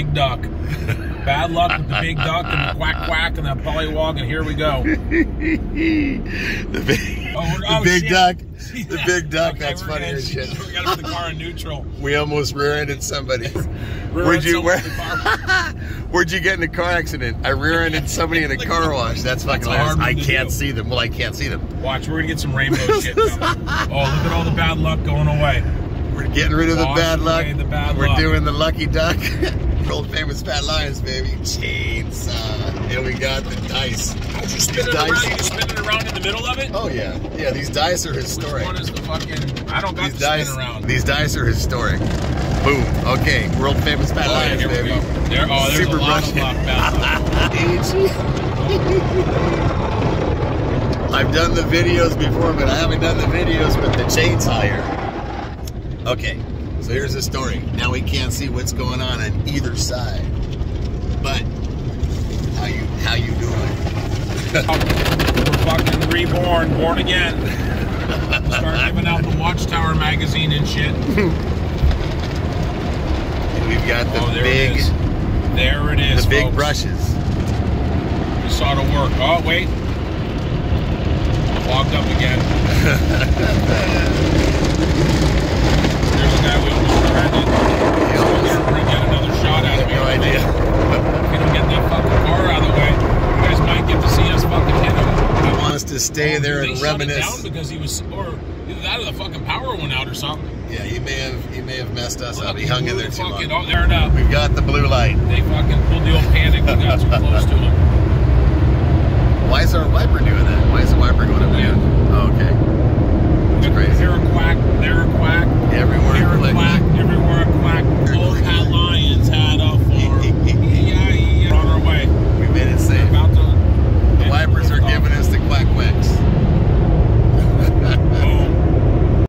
big duck. Bad luck with the big duck and the quack quack and the pollywog, and here we go. The big duck. The big duck. Okay, that's funny as shit. We got to put the car in neutral. We almost rear-ended somebody. Where'd you get in a car accident? I rear-ended somebody in a car wash. That's fucking hilarious. I can't see them. Well, I can't see them. Watch, we're gonna get some rainbow shit coming. Oh, look at all the bad luck going away. We're getting rid of the bad luck. We're doing the lucky duck. World famous Fat Lions, baby. Chainsaw. And we got the dice. Oh, you spin it around? You spin it around in the middle of it? Oh, yeah. Yeah, these dice are historic. Which one is the fucking... I don't got the spin around. These dice are historic. Boom. Okay, world famous Fat Lions, baby. There's super a lot of luck, bad luck. I've done the videos before, but I haven't done the videos with the chainsaw here. Okay. So here's the story. Now we can't see what's going on either side. But how you doing? We're fucking reborn, born again. Start giving out the Watchtower magazine and shit. And we've got the big. There it is. The big folks. brushes. This ought to work. Oh wait. Logged up again. There's a guy we almost rear-ended. He's going to get another shot out of me. No idea. If we don't get that fucking car out of the way, you guys might get to see us fucking hit him. He wants to stay there and reminisce. Shut it down because he was, or either that or the fucking power went out or something. Yeah, he may have messed us up. He hung in there too long. Oh, there it is. We've got the blue light. They fucking pulled the old panic. We got too close to him. Why is our wiper doing that? Why is the wiper going up there? Oh, okay. It's crazy. Here a quack, there a quack. Everywhere here a quack, everywhere a quack. Old Fat Lions.